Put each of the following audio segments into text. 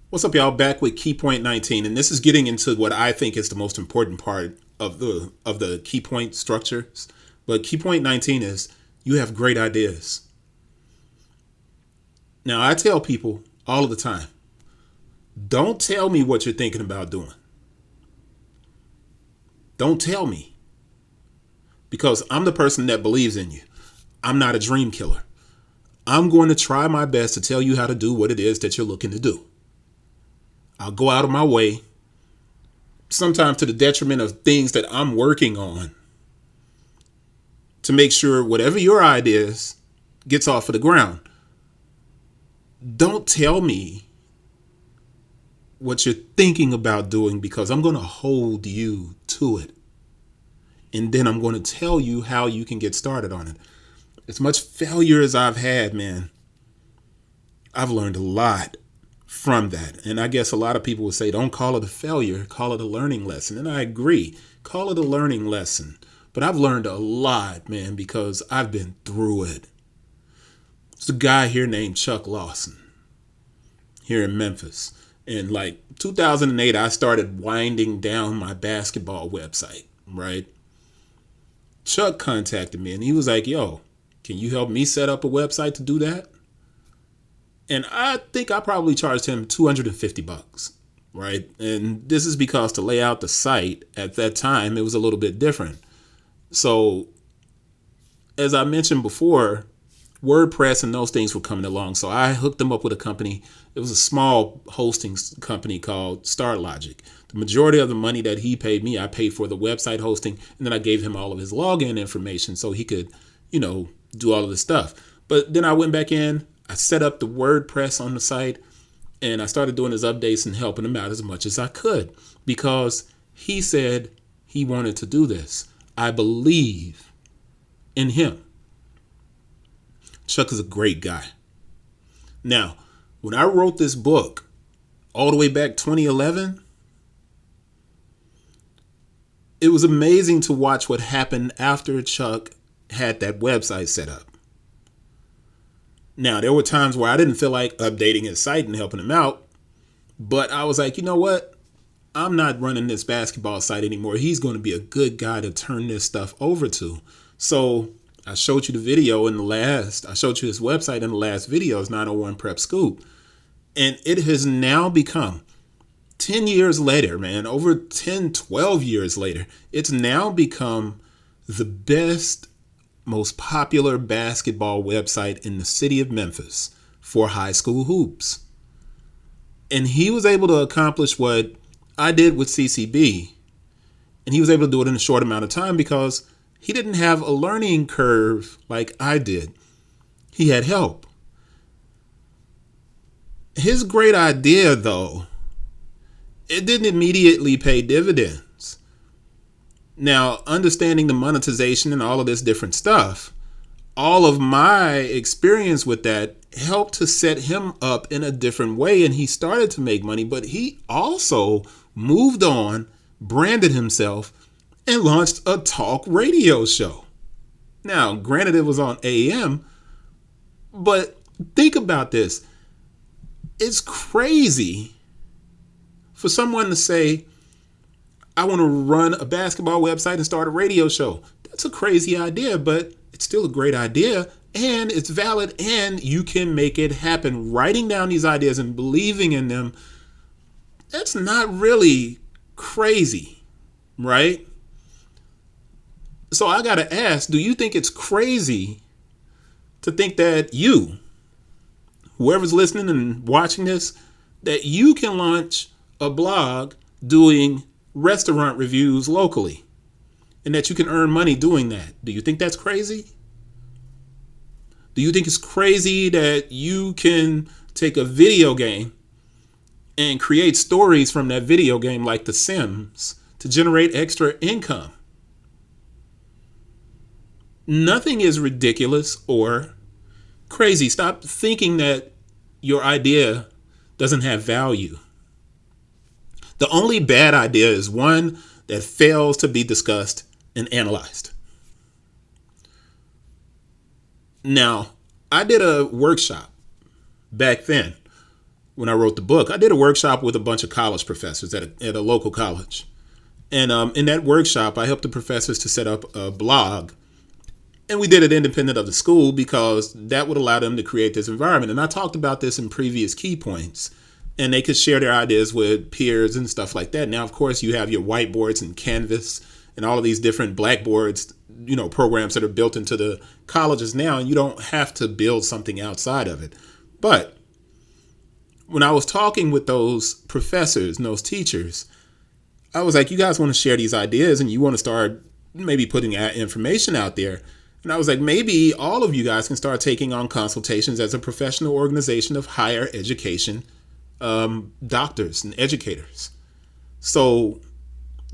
What's up, y'all? Back with key point 19, and this is getting into what I think is the most important part of the key point structures. But key point 19 is you have great ideas. Now, I tell people all of the time, don't tell me what you're thinking about doing. Don't tell me, because I'm the person that believes in you. I'm not a dream killer. I'm going to try my best to tell you how to do what it is that you're looking to do. I'll go out of my way, sometimes to the detriment of things that I'm working on, to make sure whatever your ideas gets off of the ground. Don't tell me what you're thinking about doing, because I'm going to hold you to it. And then I'm going to tell you how you can get started on it. As much failure as I've had, man, I've learned a lot from that. And I guess a lot of people would say, don't call it a failure, call it a learning lesson. And I agree, call it a learning lesson. But I've learned a lot, man, because I've been through it. There's a guy here named Chuck Lawson here in Memphis. In like 2008, I started winding down my basketball website, right? Chuck contacted me and he was like, yo, can you help me set up a website to do that? And I think I probably charged him $250, right? And this is because to lay out the site at that time, it was a little bit different. So as I mentioned before, WordPress and those things were coming along. So I hooked them up with a company. It was a small hosting company called StartLogic. The majority of the money that he paid me, I paid for the website hosting. And then I gave him all of his login information so he could, do all of this stuff. But then I went back in, I set up the WordPress on the site, and I started doing his updates and helping him out as much as I could, because he said he wanted to do this. I believe in him. Chuck is a great guy. Now, when I wrote this book all the way back 2011, it was amazing to watch what happened after Chuck had that website set up. Now, there were times where I didn't feel like updating his site and helping him out, but I was like, you know what? I'm not running this basketball site anymore. He's going to be a good guy to turn this stuff over to. So I showed you the video I showed you his website in the last video, is 901 Prep Scoop. And it has now become 10 years later, man, over 10, 12 years later, it's now become the best, most popular basketball website in the city of Memphis for high school hoops. And he was able to accomplish what I did with CCB. And he was able to do it in a short amount of time because he didn't have a learning curve like I did. He had help. His great idea, though, it didn't immediately pay dividends. Now, understanding the monetization and all of this different stuff, all of my experience with that helped to set him up in a different way, and he started to make money, but he also moved on, branded himself, and launched a talk radio show. Now, granted, it was on AM, but think about this. It's crazy for someone to say, I want to run a basketball website and start a radio show. That's a crazy idea, but it's still a great idea, and it's valid, and you can make it happen. Writing down these ideas and believing in them, that's not really crazy, right? So I got to ask, do you think it's crazy to think that you, whoever's listening and watching this, that you can launch a blog doing restaurant reviews locally and that you can earn money doing that? Do you think that's crazy? Do you think it's crazy that you can take a video game and create stories from that video game like The Sims to generate extra income? Nothing is ridiculous or crazy. Stop thinking that your idea doesn't have value. The only bad idea is one that fails to be discussed and analyzed. Now, I did a workshop back then when I wrote the book. I did a workshop with a bunch of college professors at a local college. And in that workshop, I helped the professors to set up a blog. And we did it independent of the school because that would allow them to create this environment. And I talked about this in previous key points. And they could share their ideas with peers and stuff like that. Now, of course, you have your whiteboards and Canvas and all of these different blackboards, programs that are built into the colleges now. And you don't have to build something outside of it. But when I was talking with those professors and those teachers, I was like, you guys want to share these ideas and you want to start maybe putting information out there. And I was like, maybe all of you guys can start taking on consultations as a professional organization of higher education doctors and educators. So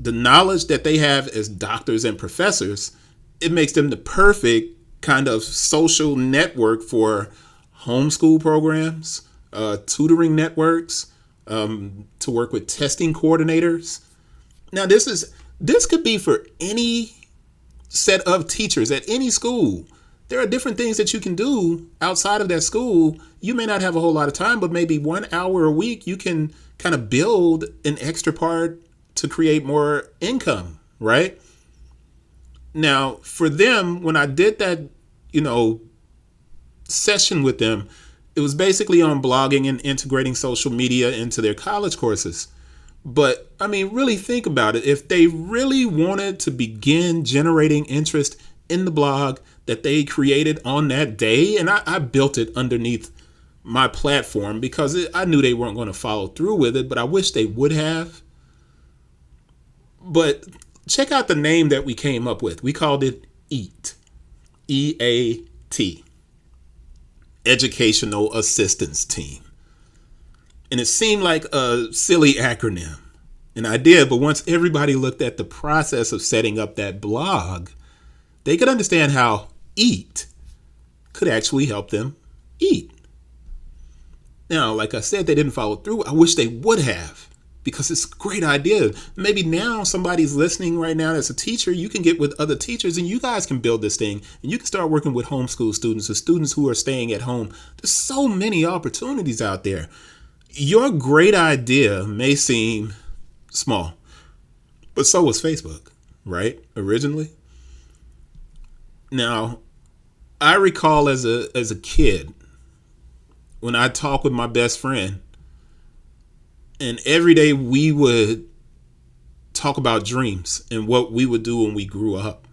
the knowledge that they have as doctors and professors, it makes them the perfect kind of social network for homeschool programs, tutoring networks, to work with testing coordinators. Now, this could be for any set of teachers at any school. There are different things that you can do outside of that school. You may not have a whole lot of time, but maybe 1 hour a week, you can kind of build an extra part to create more income, right? Now, for them, when I did that, session with them, it was basically on blogging and integrating social media into their college courses. But I mean, really think about it. If they really wanted to begin generating interest in the blog that they created on that day, and I built it underneath my platform because I knew they weren't going to follow through with it, but I wish they would have. But check out the name that we came up with. We called it EAT. EAT. Educational Assistance Team. And it seemed like a silly acronym. And I did, but once everybody looked at the process of setting up that blog, they could understand how EAT could actually help them eat. Now, like I said, they didn't follow through. I wish they would have, because it's a great idea. Maybe now somebody's listening right now that's a teacher. You can get with other teachers and you guys can build this thing. And you can start working with homeschool students or students who are staying at home. There's so many opportunities out there. Your great idea may seem small, but so was Facebook, right? Originally. Now, I recall as a kid, when I talked with my best friend, and every day we would talk about dreams and what we would do when we grew up.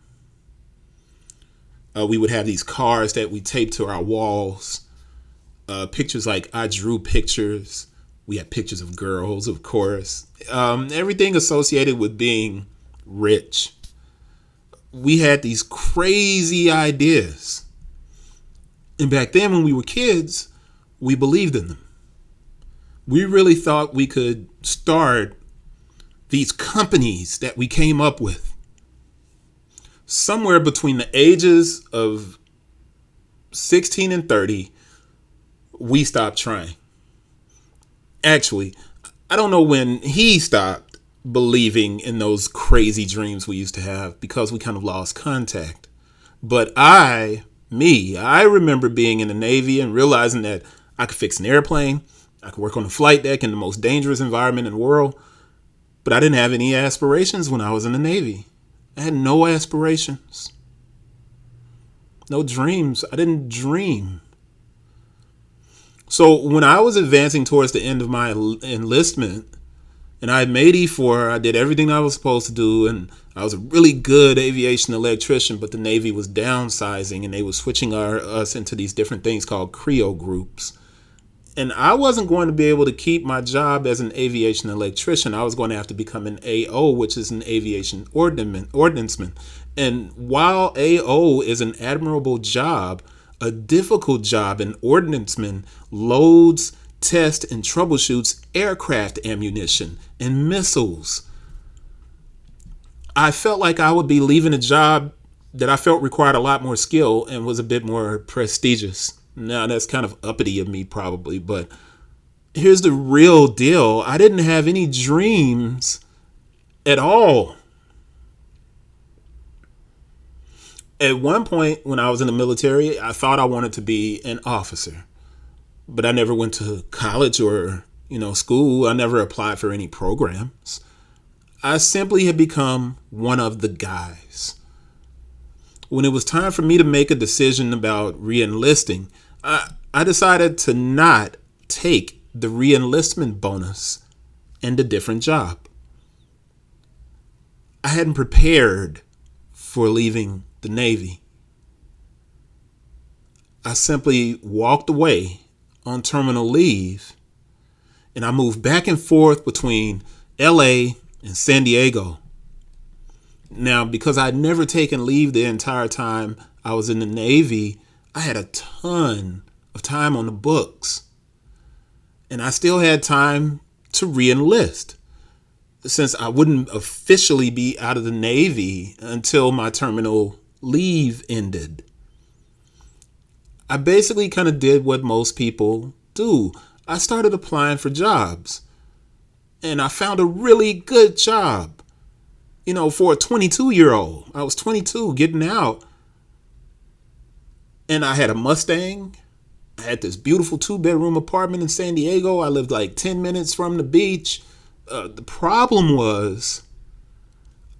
We would have these cards that we taped to our walls. Pictures like I drew pictures. We had pictures of girls, of course. Everything associated with being rich. We had these crazy ideas. And back then when we were kids, we believed in them. We really thought we could start these companies that we came up with. Somewhere between the ages of 16 and 30, we stopped trying. Actually, I don't know when he stopped believing in those crazy dreams we used to have because we kind of lost contact. But I remember being in the Navy and realizing that I could fix an airplane. I could work on the flight deck in the most dangerous environment in the world. But I didn't have any aspirations when I was in the Navy. I had no aspirations. No dreams. I didn't dream. So when I was advancing towards the end of my enlistment, and I made E4, I did everything I was supposed to do, and I was a really good aviation electrician, but the Navy was downsizing, and they were switching us into these different things called CREO groups. And I wasn't going to be able to keep my job as an aviation electrician. I was going to have to become an AO, which is an aviation ordnanceman. And while AO is an admirable job, a difficult job, an ordnanceman loads, tests, and troubleshoots aircraft ammunition and missiles. I felt like I would be leaving a job that I felt required a lot more skill and was a bit more prestigious. Now, that's kind of uppity of me probably, but here's the real deal. I didn't have any dreams at all. At one point when I was in the military, I thought I wanted to be an officer. but I never went to college or, school. I never applied for any programs. I simply had become one of the guys. When it was time for me to make a decision about re-enlisting, I decided to not take the re-enlistment bonus and a different job. I hadn't prepared for leaving the Navy. I simply walked away on terminal leave, and I moved back and forth between LA and San Diego. Now, because I'd never taken leave the entire time I was in the Navy, I had a ton of time on the books. And I still had time to re-enlist, since I wouldn't officially be out of the Navy until my terminal leave ended. I basically kind of did what most people do. I started applying for jobs, and I found a really good job. For a 22-year-old. I was 22 getting out, and I had a Mustang. I had this beautiful 2-bedroom apartment in San Diego. I lived like 10 minutes from the beach. The problem was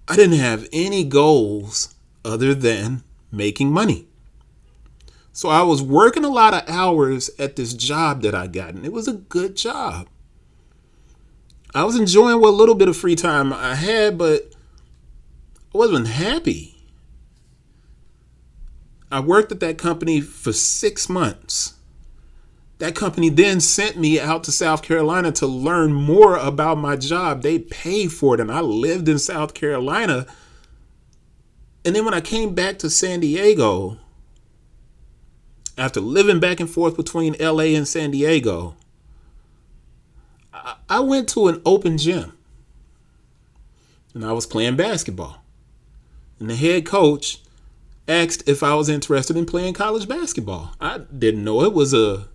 I didn't have any goals other than making money. So I was working a lot of hours at this job that I got, and it was a good job. I was enjoying what little bit of free time I had, but I wasn't happy. I worked at that company for 6 months. That company then sent me out to South Carolina to learn more about my job. They paid for it, and I lived in South Carolina. And then when I came back to San Diego, after living back and forth between LA and San Diego, I went to an open gym, and I was playing basketball. And the head coach asked if I was interested in playing college basketball. I didn't know it was a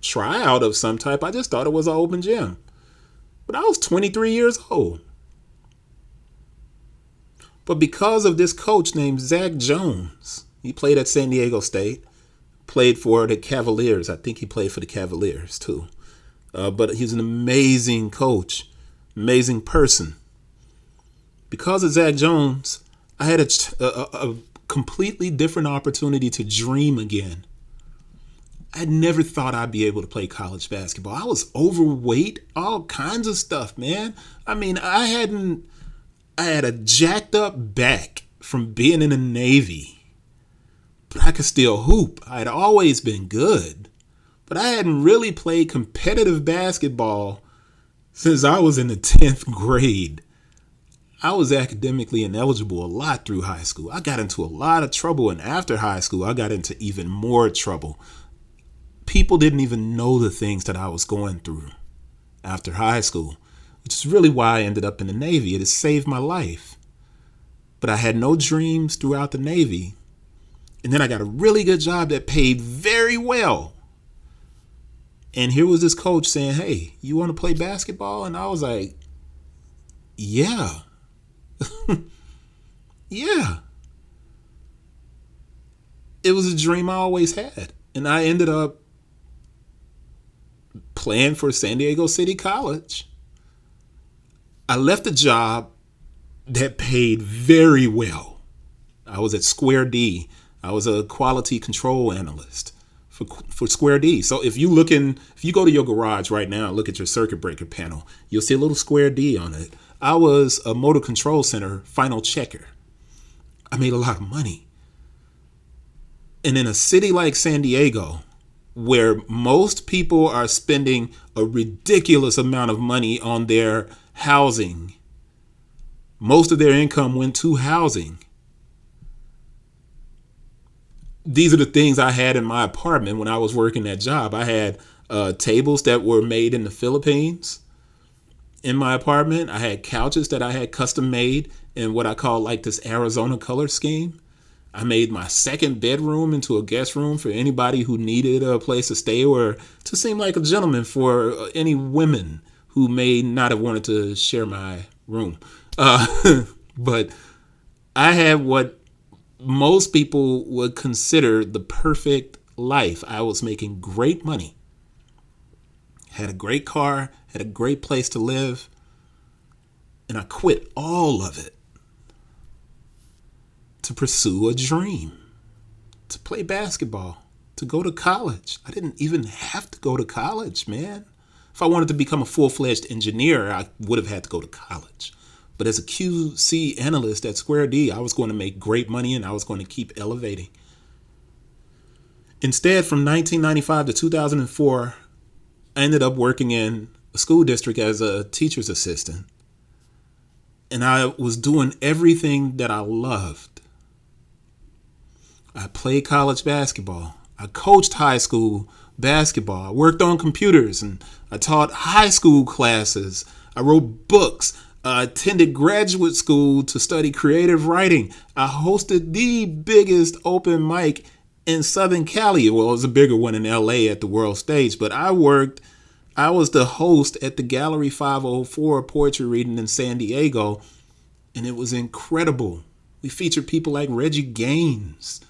tryout of some type. I just thought it was an open gym. But I was 23 years old. But because of this coach named Zach Jones, he played at San Diego State, played for the Cavaliers. I think he played for the Cavaliers too. But he's an amazing coach, amazing person. Because of Zach Jones, I had a completely different opportunity to dream again. I never thought I'd be able to play college basketball. I was overweight, all kinds of stuff, man. I mean, I had a jacked up back from being in the Navy, but I could still hoop. I had always been good, but I hadn't really played competitive basketball since I was in the 10th grade. I was academically ineligible a lot through high school. I got into a lot of trouble, and after high school, I got into even more trouble. People didn't even know the things that I was going through after high school, which is really why I ended up in the Navy. It has saved my life. But I had no dreams throughout the Navy. And then I got a really good job that paid very well. And here was this coach saying, "Hey, you want to play basketball?" And I was like, yeah. Yeah. It was a dream I always had. And I ended up playing for San Diego City College. I left a job that paid very well. I was at Square D. I was a quality control analyst for Square D. So if you go to your garage right now and look at your circuit breaker panel, you'll see a little Square D on it. I was a motor control center final checker. I made a lot of money. And in a city like San Diego, where most people are spending a ridiculous amount of money on their housing, most of their income went to housing. These are the things I had in my apartment when I was working that job. I had tables that were made in the Philippines in my apartment. I had couches that I had custom made in what I call like this Arizona color scheme. I made my second bedroom into a guest room for anybody who needed a place to stay or to seem like a gentleman for any women who may not have wanted to share my room. But I had what most people would consider the perfect life. I was making great money. had a great car, had a great place to live, and I quit all of it to pursue a dream, to play basketball, to go to college. I didn't even have to go to college, man. If I wanted to become a full-fledged engineer, I would have had to go to college. But as a QC analyst at Square D, I was going to make great money and I was going to keep elevating. Instead, from 1995 to 2004, I ended up working in a school district as a teacher's assistant. And I was doing everything that I loved. I played college basketball. I coached high school basketball. I worked on computers and I taught high school classes. I wrote books. I attended graduate school to study creative writing. I hosted the biggest open mic in Southern Cali. Well, it was a bigger one in LA at the world stage, but I was the host at the Gallery 504 poetry reading in San Diego, and it was incredible. We featured people like Reggie Gaines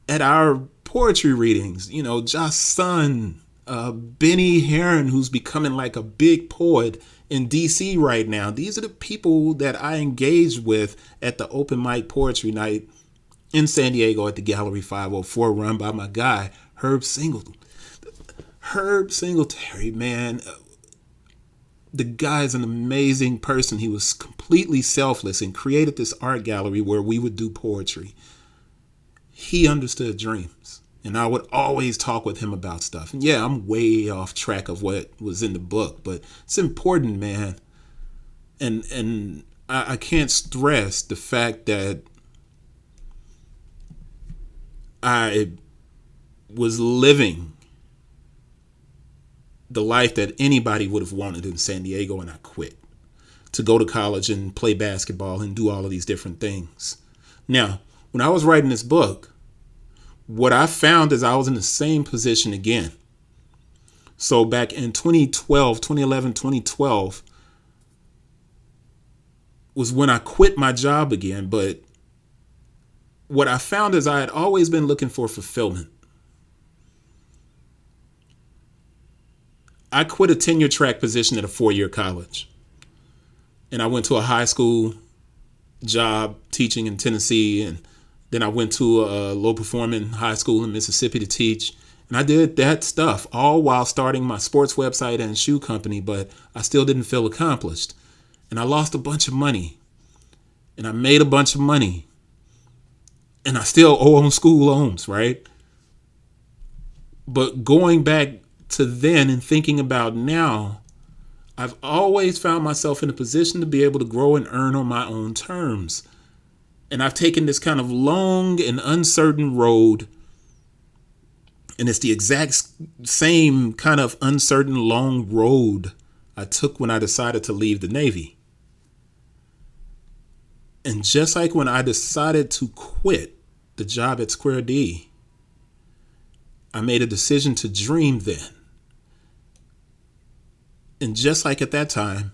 at our poetry readings. You know, Josh Sun, Benny Heron, who's becoming like a big poet in DC right now. These are the people that I engaged with at the open mic poetry night in San Diego at the Gallery 504, run by my guy, Herb Singletary. Herb Singletary, man, the guy's an amazing person. He was completely selfless and created this art gallery where we would do poetry. He understood dreams, and I would always talk with him about stuff. And yeah, I'm way off track of what was in the book, but it's important, man. And I can't stress the fact that I was living the life that anybody would have wanted in San Diego, and I quit to go to college and play basketball and do all of these different things. Now, when I was writing this book, what I found is I was in the same position again. So back in 2011, 2012 was when I quit my job again. But what I found is I had always been looking for fulfillment. I quit a tenure track position at a 4-year college. And I went to a high school job teaching in Tennessee. And then I went to a low performing high school in Mississippi to teach. And I did that stuff all while starting my sports website and shoe company. But I still didn't feel accomplished. And I lost a bunch of money. And I made a bunch of money. And I still owe on school loans, right? But going back to then and thinking about now, I've always found myself in a position to be able to grow and earn on my own terms. And I've taken this kind of long and uncertain road, and it's the exact same kind of uncertain long road I took when I decided to leave the Navy. And just like when I decided to quit the job at Square D, I made a decision to dream then. And just like at that time,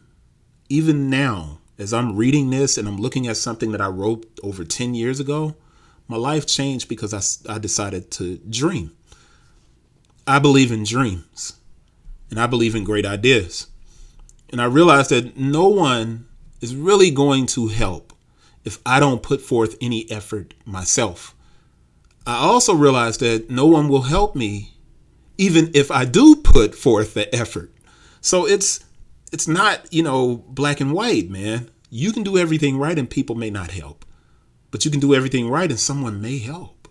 even now, as I'm reading this and I'm looking at something that I wrote over 10 years ago, my life changed because I decided to dream. I believe in dreams, and I believe in great ideas. And I realized that no one is really going to help if I don't put forth any effort myself. I also realized that no one will help me even if I do put forth the effort. So it's not, black and white, man. You can do everything right and people may not help. But you can do everything right and someone may help.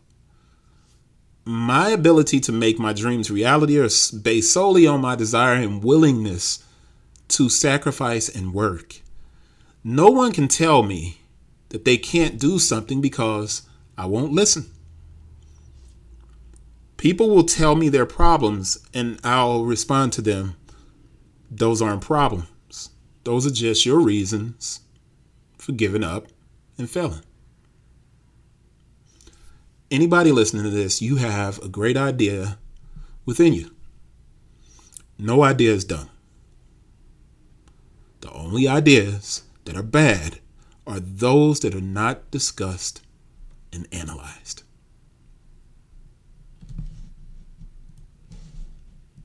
My ability to make my dreams reality are based solely on my desire and willingness to sacrifice and work. No one can tell me that they can't do something because I won't listen. People will tell me their problems and I'll respond to them. Those aren't problems. Those are just your reasons for giving up and failing. Anybody listening to this, you have a great idea within you. No idea is dumb. The only ideas that are bad are those that are not discussed and analyzed.